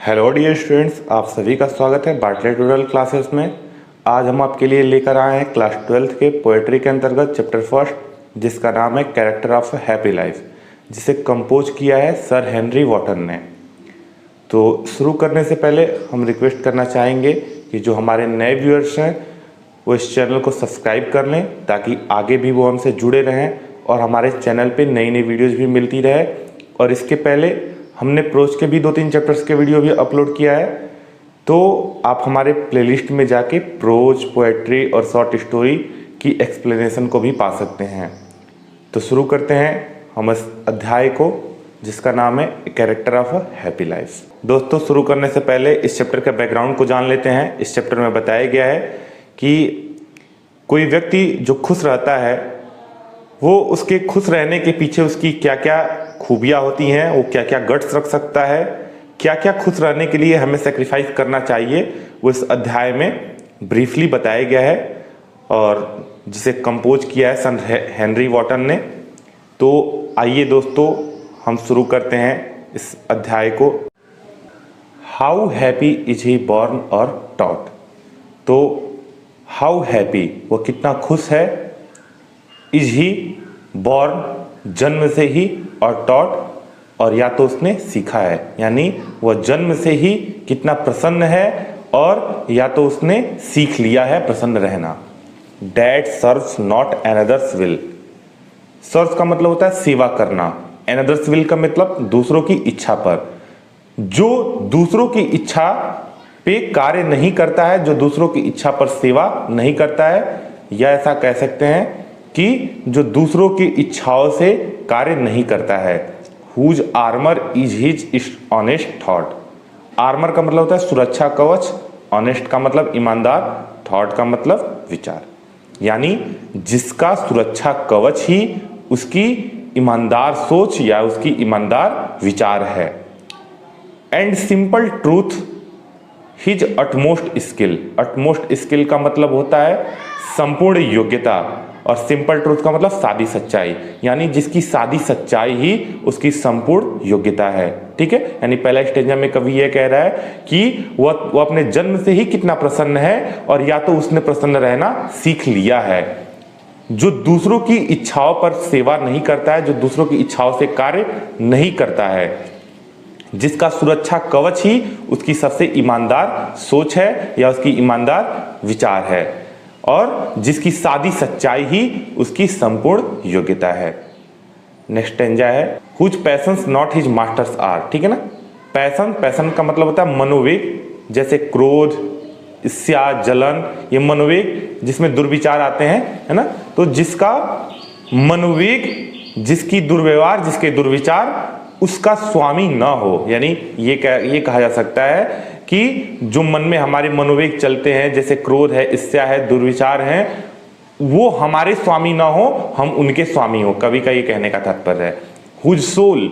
Hello dear students, आप सभी का स्वागत है बार्टलेट ट्यूटोरियल क्लासेस में। आज हम आपके लिए लेकर आए हैं क्लास 12th के पोएट्री के अंतर्गत चैप्टर फर्स्ट, जिसका नाम है कैरेक्टर ऑफ हैप्पी लाइफ, जिसे कंपोज किया है सर हेनरी वॉटन ने। तो शुरू करने से पहले हम रिक्वेस्ट करना चाहेंगे कि जो हमारे नए व्यूअर्स हैं वो इस चैनल को सब्सक्राइब कर लें, ताकि आगे भी वो हमसे जुड़े रहें और हमारे चैनल पे नई नई वीडियोज़ भी मिलती रहे। और इसके पहले हमने प्रोज के भी 2-3 चैप्टर्स के वीडियो भी अपलोड किया है, तो आप हमारे प्लेलिस्ट में जाके प्रोज, पोएट्री और शॉर्ट स्टोरी की एक्सप्लेनेशन को भी पा सकते हैं। तो शुरू करते हैं हम इस अध्याय को, जिसका नाम है character of a happy life. दोस्तों, शुरू करने से पहले इस चैप्टर के बैकग्राउंड को जान लेते हैं। इस चैप्टर में बताया गया है कि कोई व्यक्ति जो खुश रहता है, वो उसके खुश रहने के पीछे उसकी क्या क्या खूबियाँ होती हैं, वो क्या क्या गट्स रख सकता है, क्या क्या खुश रहने के लिए हमें सेक्रीफाइस करना चाहिए, वो इस अध्याय में ब्रीफली बताया गया है, और जिसे कंपोज किया है सन हेनरी वॉटन ने। तो आइए दोस्तों, हम शुरू करते हैं इस अध्याय को। How happy is he born और टॉट। तो हाउ हैप्पी, वो कितना खुश है, इज ही बॉर्न जन्म से ही, और टॉट, और या तो उसने सीखा है, यानी वह जन्म से ही कितना प्रसन्न है, और या तो उसने सीख लिया है प्रसन्न रहना। That serves not another's will. Serves का मतलब होता है सेवा करना, अनदर्स विल का मतलब दूसरों की इच्छा पर। जो दूसरों की इच्छा पे कार्य नहीं करता है, जो दूसरों की इच्छा पर सेवा नहीं करता है, या ऐसा कह सकते हैं कि जो दूसरों की इच्छाओं से कार्य नहीं करता है। Whose armour is his honest thought. Armour का मतलब होता है सुरक्षा कवच, ऑनेस्ट का मतलब ईमानदार, थॉट का मतलब विचार, यानी जिसका सुरक्षा कवच ही उसकी ईमानदार सोच या उसकी ईमानदार विचार है। And simple truth his utmost skill. Utmost skill का मतलब होता है संपूर्ण योग्यता, और सिंपल ट्रूथ का मतलब सादी सच्चाई, यानी जिसकी सादी सच्चाई ही उसकी संपूर्ण योग्यता है। ठीक है, यानी पहला स्टेंजा में कवि यह कह रहा है कि वह अपने जन्म से ही कितना प्रसन्न है, और या तो उसने प्रसन्न रहना सीख लिया है। जो दूसरों की इच्छाओं पर सेवा नहीं करता है, जो दूसरों की इच्छाओं से कार्य नहीं करता है, जिसका सुरक्षा कवच ही उसकी सबसे ईमानदार सोच है या उसकी ईमानदार विचार है, और जिसकी सादी सच्चाई ही उसकी संपूर्ण योग्यता है। नेक्स्ट स्टेंजा है whose passions not his masters are. ठीक है ना, पैशन का मतलब होता है मनोवेग, जैसे क्रोध, ईर्ष्या, जलन, ये मनोवेग जिसमें दुर्विचार आते हैं, है ना। तो जिसका मनोवेग, जिसकी दुर्व्यवहार, जिसके दुर्विचार उसका स्वामी ना हो, यानी ये कहा जा सकता है कि जो मन में हमारे मनोवेग चलते हैं, जैसे क्रोध है, ईर्ष्या है, दुर्विचार हैं, वो हमारे स्वामी ना हो, हम उनके स्वामी हो। कवि का ये कहने का तात्पर्य है। हुज सोल,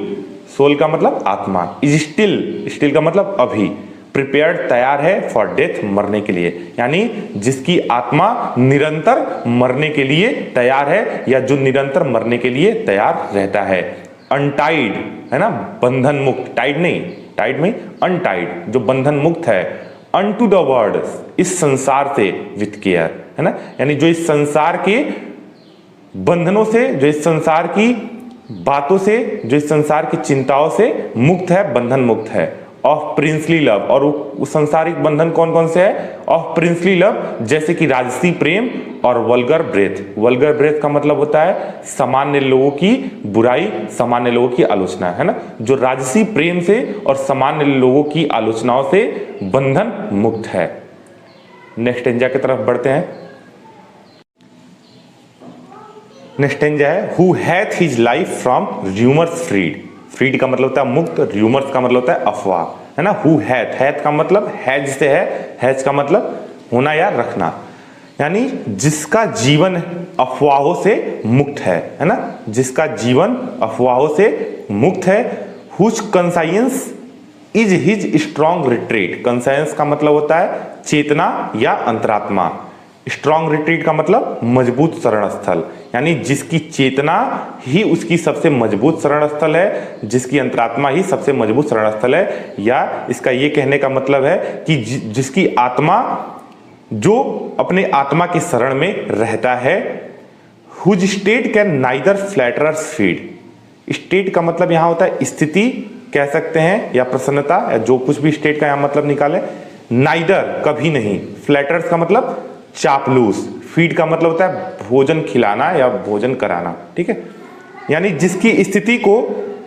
सोल का मतलब आत्मा, इज स्टिल का मतलब अभी, प्रिपेयर्ड तैयार है, फॉर डेथ मरने के लिए, यानी जिसकी आत्मा निरंतर मरने के लिए तैयार है, या जो निरंतर मरने के लिए तैयार रहता है। अनटाइड है ना, बंधन मुक्त, टाइड नहीं, टाइड में अनटाइड, जो बंधन मुक्त है। अनटू द वर्ल्ड, इस संसार से, विथ केयर, है ना, यानी जो इस संसार के बंधनों से, जो इस संसार की बातों से, जो इस संसार की चिंताओं से मुक्त है, बंधन मुक्त है। ऑफ प्रिंसली लव, और वो संसारिक बंधन कौन कौन से है? ऑफ प्रिंसली लव, जैसे कि राजसी प्रेम और वल्गर ब्रेथ। वल्गर ब्रेथ का मतलब होता है सामान्य लोगों की बुराई, सामान्य लोगों की आलोचना, है ना। जो राजसी प्रेम से और सामान्य लोगों की आलोचनाओं से बंधन मुक्त है। नेक्स्ट स्टेंजा की तरफ बढ़ते हैं। नेक्स्ट स्टेंजा है who hath his life from rumours freed. Freed का मतलब होता है मुक्त, र्यूमर्स का मतलब होता है अफवाह, है ना। हु हैथ, हैथ का मतलब हैज से है, हैज का मतलब होना या रखना, यानी जिसका जीवन अफवाहों से मुक्त है ना, जिसका जीवन अफवाहों से मुक्त है। Whose conscience is his strong retreat. Conscience का मतलब होता है चेतना या अंतरात्मा, स्ट्रॉन्ग रिट्रीट का मतलब मजबूत शरण स्थल, यानी जिसकी चेतना ही उसकी सबसे मजबूत शरण स्थल है, जिसकी अंतरात्मा ही सबसे मजबूत शरण स्थल है। या इसका ये कहने का मतलब है कि जिसकी आत्मा जो अपने आत्मा की शरण में रहता है। Whose state can neither flatterers feed. State का मतलब यहां होता है स्थिति कह सकते हैं या प्रसन्नता, या जो कुछ भी स्टेट का यहां मतलब निकाले। नाइदर कभी नहीं, फ्लैटर्स का मतलब चापलूस, फीड का मतलब होता है भोजन खिलाना या भोजन कराना, ठीक है। यानी जिसकी स्थिति को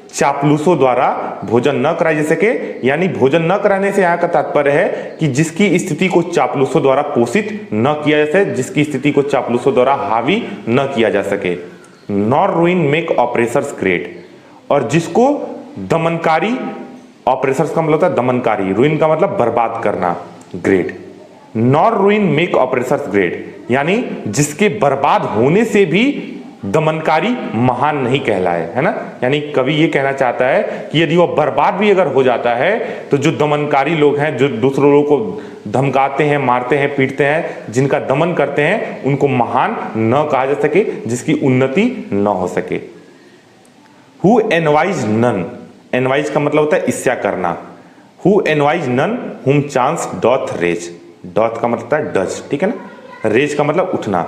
चापलूसों द्वारा भोजन न कराया जा सके, यानी भोजन न कराने से यहाँ का तात्पर्य है कि जिसकी स्थिति को चापलूसों द्वारा पोषित न किया जा सके, जिसकी स्थिति को चापलूसों द्वारा हावी न किया जा सके। नॉर रूइन मेक ऑपरेसर्स ग्रेट, और जिसको दमनकारी, ऑपरेसर्स का मतलब होता है दमनकारी, रूइन का मतलब बर्बाद करना, great. Nor रूइन make oppressors great, यानी जिसके बर्बाद होने से भी दमनकारी महान नहीं कहलाए, है ना। यानी कवि ये कहना चाहता है कि यदि वह बर्बाद भी अगर हो जाता है तो जो दमनकारी लोग हैं, जो दूसरों लोगों को धमकाते हैं, मारते हैं, पीटते हैं, जिनका दमन करते हैं, उनको महान न कहा जा सके, जिसकी उन्नति न हो सके। हु एनवाइज नन, एनवाइज का मतलब होता है ईर्ष्या करना। हु एनवाइज नन हुम चांस डॉथ रेज, डॉथ का मतलब होता है डज, ठीक है ना। रेज का मतलब उठना,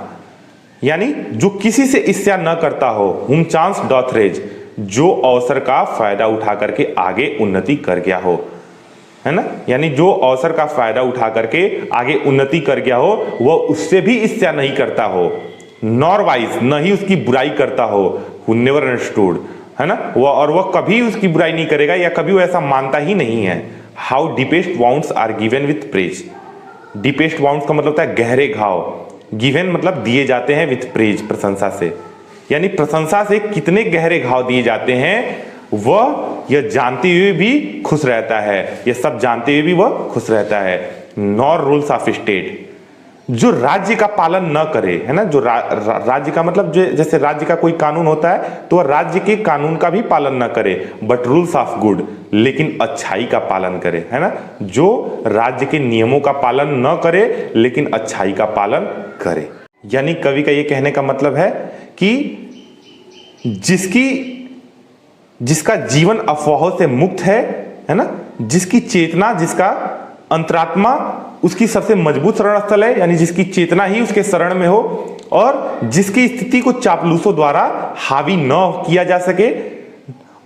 यानी जो किसी से ईर्ष्या न करता हो। हुम चांस डॉथ रेज, जो अवसर का फायदा उठा करके आगे उन्नति कर गया हो, है ना। यानी जो अवसर का फायदा उठा करके आगे उन्नति कर गया हो, वह उससे भी ईर्ष्या नहीं करता हो। नॉर वाइज, न ही उसकी बुराई करता हो। हु नेवर अंडरस्टूड, है ना, और वह कभी उसकी बुराई नहीं करेगा या कभी वो ऐसा मानता ही नहीं है। How deepest wounds are given with praise, deepest wounds का मतलब होता है गहरे घाव, गिवन मतलब दिए जाते हैं विथ प्रेज, प्रशंसा से, यानी प्रशंसा से कितने गहरे घाव दिए जाते हैं, वह यह जानते हुए भी खुश रहता है, यह सब जानते हुए भी वह खुश रहता है। नॉर रूल्स ऑफ स्टेट, जो राज्य का पालन न करे, है ना, जो राज्य का मतलब जो जैसे राज्य का कोई कानून होता है तो वह राज्य के कानून का भी पालन न करे, बट रूल्स ऑफ गुड, लेकिन अच्छाई का पालन करे, है ना, जो राज्य के नियमों का पालन न करे लेकिन अच्छाई का पालन करे। यानी कवि का यह कहने का मतलब है कि जिसका जीवन अफवाहों से मुक्त है ना, जिसकी चेतना, जिसका अंतरात्मा उसकी सबसे मजबूत शरण स्थल है, यानी जिसकी चेतना ही उसके शरण में हो, और जिसकी स्थिति को चापलूसों द्वारा हावी न किया जा सके,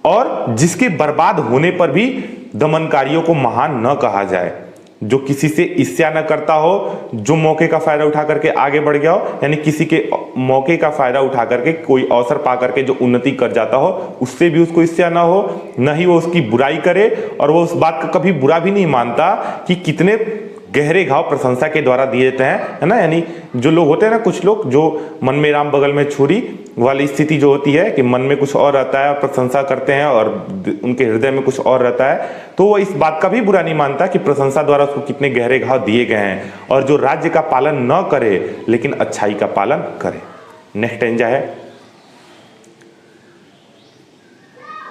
और जिसके बर्बाद होने पर भी दमनकारियों को महान न कहा जाए। जो किसी से ईर्ष्या न करता हो, जो मौके का फायदा उठा करके आगे बढ़ गया हो, यानी किसी के मौके का फायदा उठा करके कोई अवसर पा करके जो उन्नति कर जाता हो, उससे भी उसको ईर्ष्या न हो, न ही वो उसकी बुराई करे, और वो उस बात का कभी बुरा भी नहीं मानता कि कितने गहरे घाव प्रशंसा के द्वारा दिए जाते हैं, है ना। यानी जो लोग होते हैं ना, कुछ लोग जो मन में राम बगल में छुरी वाली स्थिति जो होती है कि मन में कुछ और रहता है, प्रशंसा करते हैं और उनके हृदय में कुछ और रहता है, तो वो इस बात का भी बुरा नहीं मानता कि प्रशंसा द्वारा उसको कितने गहरे घाव दिए गए हैं, और जो राज्य का पालन न करे लेकिन अच्छाई का पालन करे। नेक्स्ट स्टैंजा है,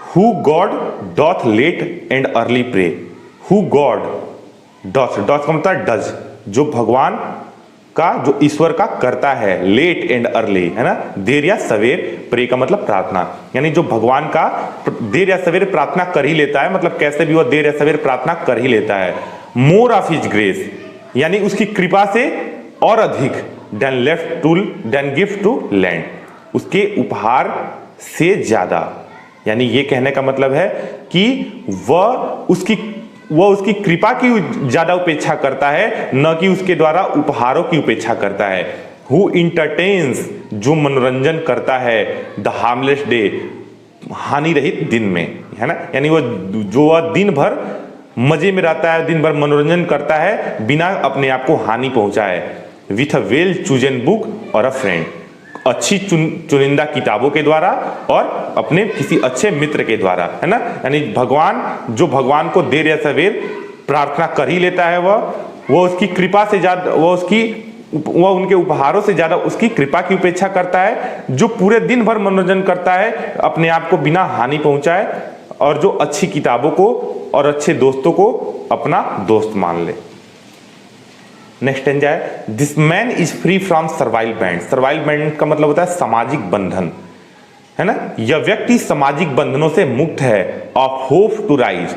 who God doth late and early pray. Who God, doth का मतलब डज, जो भगवान का, जो ईश्वर का करता है, लेट एंड अर्ली, है ना, देर या सवेर, प्रे का मतलब प्रार्थना, यानी जो भगवान का देर या सवेर प्रार्थना कर ही लेता है, मतलब कैसे भी वह देर या सवेर प्रार्थना कर ही लेता है। मोर ऑफ हिज ग्रेस, यानी उसकी कृपा से और अधिक, देन गिफ्ट टू लैंड, उसके उपहार से ज्यादा, यानी ये कहने का मतलब है कि वह उसकी कृपा की ज्यादा उपेक्षा करता है, न कि उसके द्वारा उपहारों की उपेक्षा करता है। हु इंटरटेन्स, जो मनोरंजन करता है, द हार्मलेस डे, हानि रहित दिन में, है ना, यानी वह दिन भर मजे में रहता है, दिन भर मनोरंजन करता है बिना अपने आप को हानि पहुंचाए। With a well chosen book और अ फ्रेंड, अच्छी चुनिंदा किताबों के द्वारा और अपने किसी अच्छे मित्र के द्वारा, है ना। यानी जो भगवान को देर या सवेर प्रार्थना कर ही लेता है, वह उसकी कृपा से ज्यादा, वह उनके उपहारों से ज्यादा उसकी कृपा की उपेक्षा करता है। जो पूरे दिन भर मनोरंजन करता है अपने आप को बिना हानि पहुंचाए, और जो अच्छी किताबों को और अच्छे दोस्तों को अपना दोस्त मान ले। नेक्स्ट स्टेंजा है, this man is free from servile band. Servile band का मतलब होता है सामाजिक बंधन, है ना। यह व्यक्ति सामाजिक बंधनों से मुक्त है। ऑफ होप टू राइज,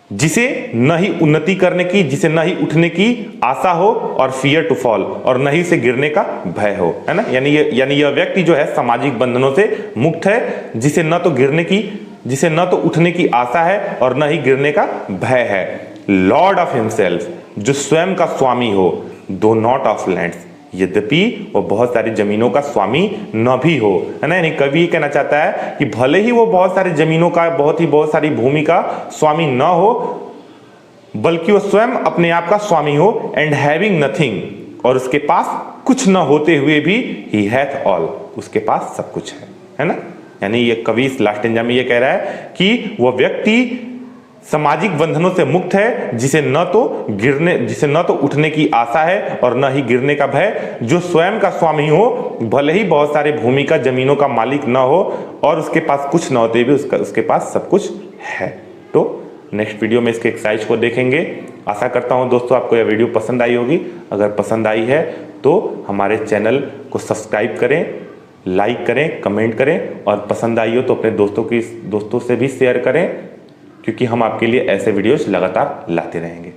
जिसे न ही उन्नति करने की, जिसे न ही उठने की आशा हो, और फियर टू फॉल, और न ही से गिरने का भय हो, है ना। यानी यह व्यक्ति जो है सामाजिक बंधनों से मुक्त है, जिसे न तो उठने की आशा है और न ही गिरने का भय है। लॉर्ड ऑफ हिमसेल्फ, जो स्वयं का स्वामी हो, दो नॉट ऑफ लैंड्स, यद्यपि वो बहुत सारी जमीनों का स्वामी न भी हो, है ना। यानी कवि ये कहना चाहता है कि भले ही वो बहुत सारी जमीनों का, बहुत सारी भूमि का स्वामी न हो, बल्कि वो स्वयं अपने आप का स्वामी हो। एंड हैविंग नथिंग, और उसके पास कुछ न होते हुए भी ही हैथ ऑल, उसके पास सब कुछ है ना। यानी ये कवि इस लास्ट स्टेंजा में ये कह रहा है कि वह व्यक्ति सामाजिक बंधनों से मुक्त है, जिसे न तो उठने की आशा है और न ही गिरने का भय, जो स्वयं का स्वामी हो, भले ही बहुत सारे भूमि का, जमीनों का मालिक न हो, और उसके पास कुछ न होते भी उसके पास सब कुछ है। तो नेक्स्ट वीडियो में इसके एक्सरसाइज को देखेंगे। आशा करता हूं दोस्तों आपको यह वीडियो पसंद आई होगी। अगर पसंद आई है तो हमारे चैनल को सब्सक्राइब करें, लाइक करें, कमेंट करें, और पसंद आई हो तो अपने दोस्तों से भी शेयर करें, क्योंकि हम आपके लिए ऐसे वीडियोस लगातार लाते रहेंगे।